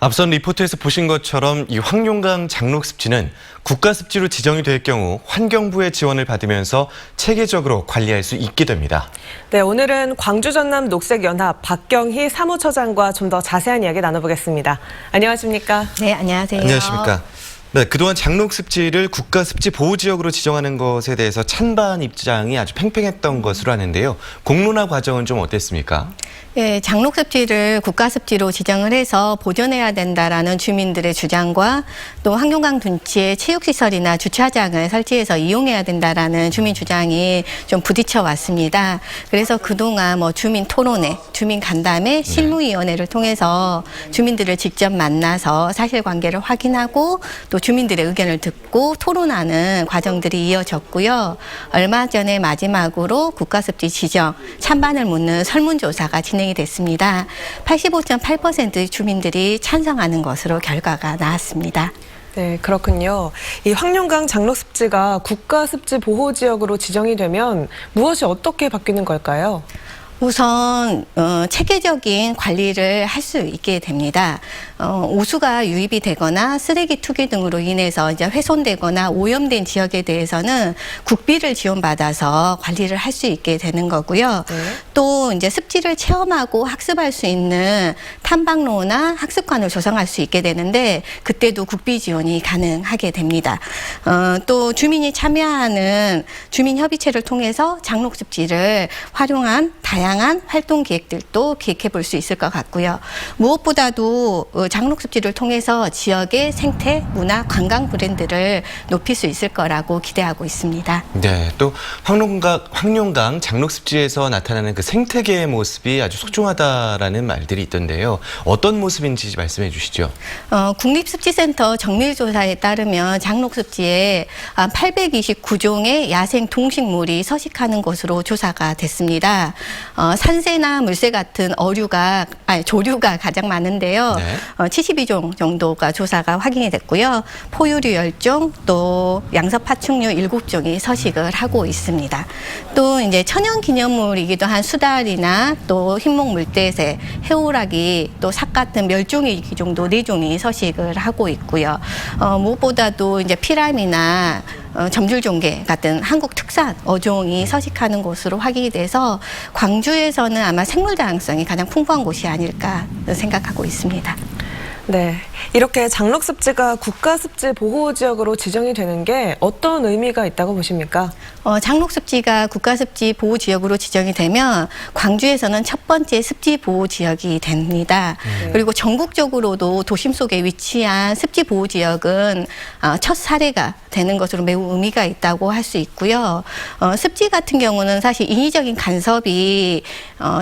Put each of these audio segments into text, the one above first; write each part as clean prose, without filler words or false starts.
앞선 리포트에서 보신 것처럼 이 황룡강 장록습지는 국가습지로 지정이 될 경우 환경부의 지원을 받으면서 체계적으로 관리할 수 있게 됩니다. 네, 오늘은 광주 전남 녹색연합 박경희 사무처장과 좀 더 자세한 이야기 나눠보겠습니다. 안녕하십니까? 네, 안녕하세요. 안녕하십니까? 네, 그동안 장록습지를 국가습지 보호지역으로 지정하는 것에 대해서 찬반 입장이 아주 팽팽했던 것으로 아는데요. 공론화 과정은 좀 어땠습니까? 예, 장록습지를 국가습지로 지정을 해서 보존해야 된다라는 주민들의 주장과 또 황룡강 둔치에 체육시설이나 주차장을 설치해서 이용해야 된다라는 주민 주장이 좀 부딪혀 왔습니다. 그래서 그동안 주민 토론회, 주민 간담회, 실무위원회를 통해서 주민들을 직접 만나서 사실관계를 확인하고 또 주민들의 의견을 듣고 토론하는 과정들이 이어졌고요. 얼마 전에 마지막으로 국가습지 지정 찬반을 묻는 설문조사가 진행이 됐습니다. 85.8%의 주민들이 찬성하는 것으로 결과가 나왔습니다. 네, 그렇군요. 이 황룡강 장록습지가 국가습지 보호지역으로 지정이 되면 무엇이 어떻게 바뀌는 걸까요? 우선 체계적인 관리를 할 수 있게 됩니다. 오수가 유입이 되거나 쓰레기 투기 등으로 인해서 이제 훼손되거나 오염된 지역에 대해서는 국비를 지원받아서 관리를 할 수 있게 되는 거고요. 네. 또 이제 습지를 체험하고 학습할 수 있는 탐방로나 학습관을 조성할 수 있게 되는데 그때도 국비 지원이 가능하게 됩니다. 또 주민이 참여하는 주민협의체를 통해서 장록습지를 활용한 다양한 활동 계획들도 기획해 볼 수 있을 것 같고요. 무엇보다도 장록습지를 통해서 지역의 생태, 문화, 관광 브랜드를 높일 수 있을 거라고 기대하고 있습니다. 네, 또 황룡강 장록습지에서 나타나는 그 생태계의 모습이 아주 소중하다라는 말들이 있던데요. 어떤 모습인지 말씀해 주시죠. 국립습지센터 정밀조사에 따르면 장록습지에 829종의 야생 동식물이 서식하는 것으로 조사가 됐습니다. 산새나 물새 같은 조류가 가장 많은데요. 네. 72종 정도가 조사가 확인이 됐고요. 포유류 10종, 또 양서파충류 7종이 서식을 하고 있습니다. 또 이제 천연기념물이기도 한 수달이나 또 흰목 물대새, 해오라기, 또 삭 같은 멸종위기 정도 4종이 서식을 하고 있고요. 무엇보다도 이제 피라미나 점줄종개 같은 한국 특산 어종이 서식하는 곳으로 확인이 돼서 광주에서는 아마 생물 다양성이 가장 풍부한 곳이 아닐까 생각하고 있습니다. 네, 이렇게 장록습지가 국가습지 보호지역으로 지정이 되는 게 어떤 의미가 있다고 보십니까? 장록습지가 국가습지 보호지역으로 지정이 되면 광주에서는 첫 번째 습지 보호지역이 됩니다. 그리고 전국적으로도 도심 속에 위치한 습지 보호지역은 첫 사례가 되는 것으로 매우 의미가 있다고 할 수 있고요. 습지 같은 경우는 사실 인위적인 간섭이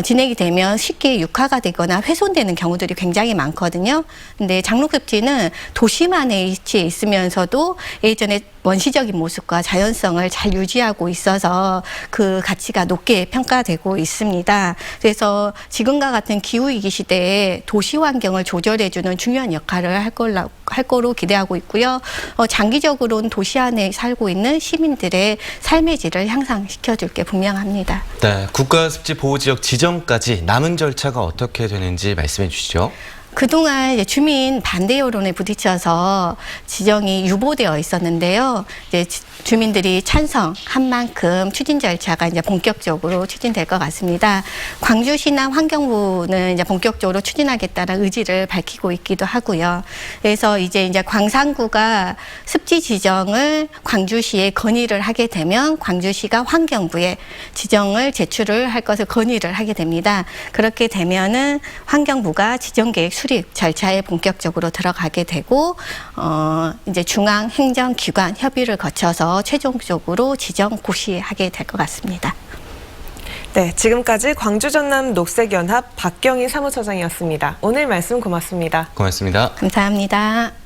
진행이 되면 쉽게 육화가 되거나 훼손되는 경우들이 굉장히 많거든요. 근데 장록습지는 도심 안에 위치해 있으면서도 예전에 원시적인 모습과 자연성을 잘 유지하고 있어서 그 가치가 높게 평가되고 있습니다. 그래서 지금과 같은 기후위기 시대에 도시 환경을 조절해주는 중요한 역할을 할 거로 기대하고 있고요. 장기적으로는 도시 안에 살고 있는 시민들의 삶의 질을 향상시켜줄 게 분명합니다. 네, 국가습지 보호지역 지정까지 남은 절차가 어떻게 되는지 말씀해 주시죠. 그동안 이제 주민 반대 여론에 부딪혀서 지정이 유보되어 있었는데요. 이제 주민들이 찬성한 만큼 추진 절차가 이제 본격적으로 추진될 것 같습니다. 광주시나 환경부는 이제 본격적으로 추진하겠다는 의지를 밝히고 있기도 하고요. 그래서 이제 광산구가 습지 지정을 광주시에 건의를 하게 되면 광주시가 환경부에 지정을 제출을 할 것을 건의를 하게 됩니다. 그렇게 되면은 환경부가 지정계획 수립 절차에 본격적으로 들어가게 되고 이제 중앙행정기관 협의를 거쳐서 최종적으로 지정 고시하게 될 것 같습니다. 네, 지금까지 광주 전남 녹색연합 박경희 사무처장이었습니다. 오늘 말씀 고맙습니다. 고맙습니다. 감사합니다.